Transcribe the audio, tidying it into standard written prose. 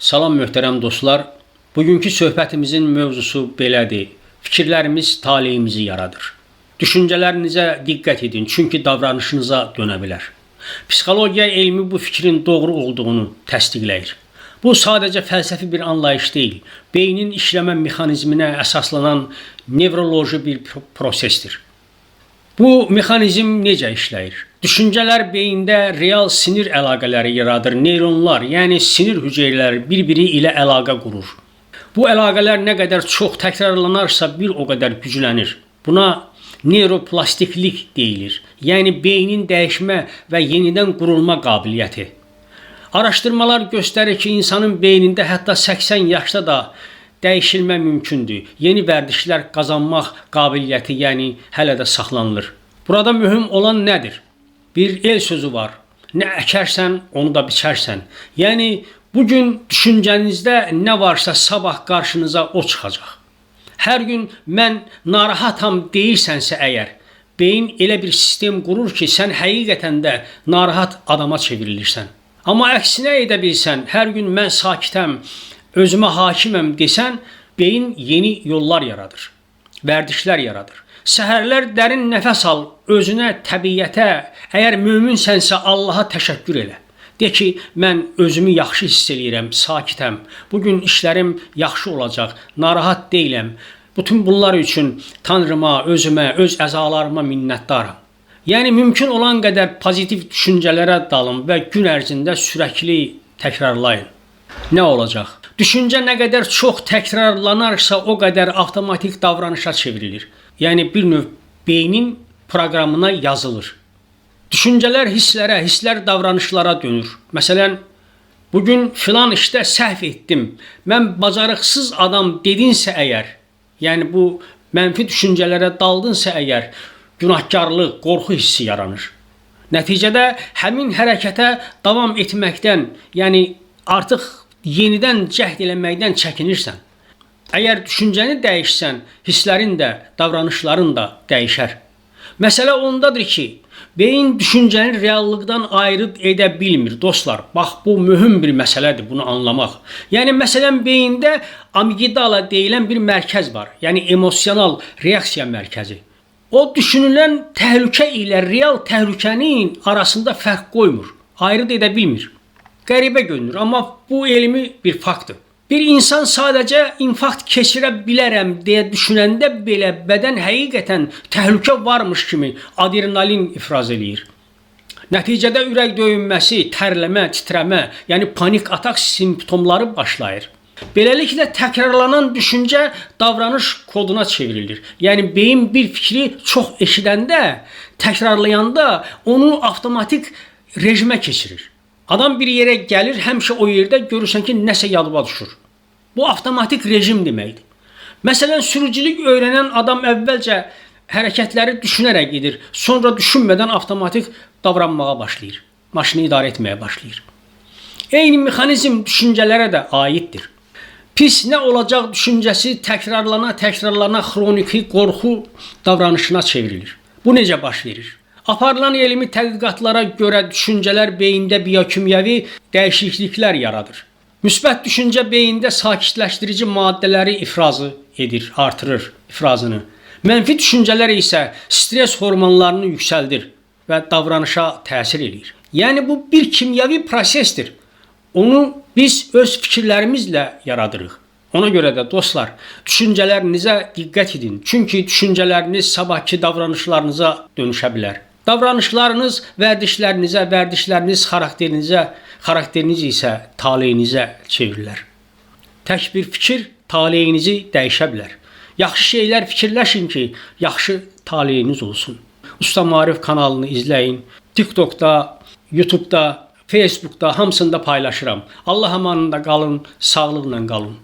Salam möhtərəm dostlar. Bugünkü söhbətimizin mövzusu belədir. Fikirlərimiz taleyimizi yaradır. Düşüncələrinizə diqqət edin, çünki davranışınıza dönə bilər. Psixologiya elmi bu fikrin doğru olduğunu təsdiqləyir. Bu sadəcə fəlsəfi bir anlayış deyil, beynin işləmə mexanizminə əsaslanan nevroloji bir prosesdir. Bu mexanizm necə işləyir? Düşüncələr beyində real sinir əlaqələri yaradır. Neyronlar, yəni sinir hüceyrələri bir-biri ilə əlaqə qurur. Bu əlaqələr nə qədər çox təkrarlanarsa bir o qədər güclənir. Buna neuroplastiklik deyilir. Yəni beynin dəyişmə və yenidən qurulma qabiliyyəti. Araşdırmalar göstərir ki, insanın beynində hətta 80 yaşda da dəyişilmə mümkündür. Yeni vərdişlər qazanmaq qabiliyyəti, yəni hələ də saxlanılır. Burada mühüm olan nədir? Bir el sözü var. Nə əkərsən, onu da biçərsən. Yəni, bugün düşüncənizdə nə varsa sabah qarşınıza o çıxacaq. Hər gün mən narahatam deyirsənsə əgər, beyin elə bir sistem qurur ki, sən həqiqətən də narahat adama çevrilirsən. Amma əksinə edə bilsən, hər gün mən sakitəm, özümə hakiməm desən, beyin yeni yollar yaradır, vərdişlər yaradır. Səhərlər dərin nəfəs al, özünə, təbiyyətə, əgər möminsənsə Allaha təşəkkür elə. De ki, mən özümü yaxşı hiss edirəm, sakitəm, bugün işlərim yaxşı olacaq, narahat deyiləm. Bütün bunlar üçün Tanrıma, özümə, öz əzalarıma minnətdaram. Yəni, mümkün olan qədər pozitiv düşüncələrə dalın və gün ərzində sürəkli təkrarlayın. Nə olacaq? Düşüncə nə qədər çox təkrarlanarsa, o qədər avtomatik davranışa çevrilir. Yəni, bir növ beynin proqramına yazılır. Düşüncələr hisslərə, hisslər davranışlara dönür. Məsələn, bugün filan işdə səhv etdim, mən bacarıqsız adam dedinsə əgər, yəni bu mənfi düşüncələrə daldınsa əgər, günahkarlıq, qorxu hissi yaranır. Nəticədə həmin hərəkətə davam etməkdən, yəni artıq yenidən cəhd eləməkdən çəkinirsən. Əgər düşüncəni dəyişsən, hisslərin də, davranışların da dəyişər. Məsələ ondadır ki, beyin düşüncəni reallıqdan ayırıb edə bilmir. Dostlar, bax bu mühüm bir məsələdir, bunu anlamaq. Yəni, məsələn, beyində amigdala deyilən bir mərkəz var. Yəni, emosional reaksiya mərkəzi. O, düşünülən təhlükə ilə real təhlükənin arasında fərq qoymur, ayırt edə bilmir. Qəribə görünür, amma bu elmi bir faktdır. Bir insan sadəcə infarkt keçirə bilərəm deyə düşünəndə belə bədən həqiqətən təhlükə varmış kimi adrenalin ifraz eləyir. Nəticədə ürək döyünməsi, tərləmə, titrəmə, yəni panik atak simptomları başlayır. Beləliklə təkrarlanan düşüncə davranış koduna çevrilir. Yəni beyin bir fikri çox eşidəndə, təkrarlayanda onu avtomatik rejimə keçirir. Adam bir yerə gəlir, həmişə o yerdə görürsən ki, nəsə yadıma düşür. Bu avtomatik rejim deməkdir. Məsələn, sürücülük öyrənən adam əvvəlcə hərəkətləri düşünərək edir, sonra düşünmədən avtomatik davranmağa başlayır. Maşını idarə etməyə başlayır. Eyni mexanizm düşüncələrə də aiddir. Pis nə olacaq düşüncəsi təkrarlana xroniki qorxu davranışına çevrilir. Bu necə baş verir? Aparılan elmi tədqiqatlara görə düşüncələr beyində biokimyəvi dəyişikliklər yaradır. Müsbət düşüncə beyində sakitləşdirici maddələri ifrazı edir, artırır ifrazını. Mənfi düşüncələr isə stres hormonlarını yüksəldir və davranışa təsir edir. Yəni bu bir kimyəvi prosesdir. Onu biz öz fikirlərimizlə yaradırıq. Ona görə də dostlar, düşüncələrinizə diqqət edin. Çünki düşüncələriniz sabahki davranışlarınıza dönüşə bilər. Davranışlarınız vərdişlərinizə, vərdişləriniz xarakteriniz isə taleyinizə çevrilər. Tək bir fikir taleyinizi dəyişə bilər. Yaxşı şeylər fikirləşin ki, yaxşı taleyiniz olsun. Usta Maarif kanalını izləyin. TikTokda, YouTube'da, Facebook'da hamısında paylaşıram. Allah amanında qalın, sağlıqla qalın.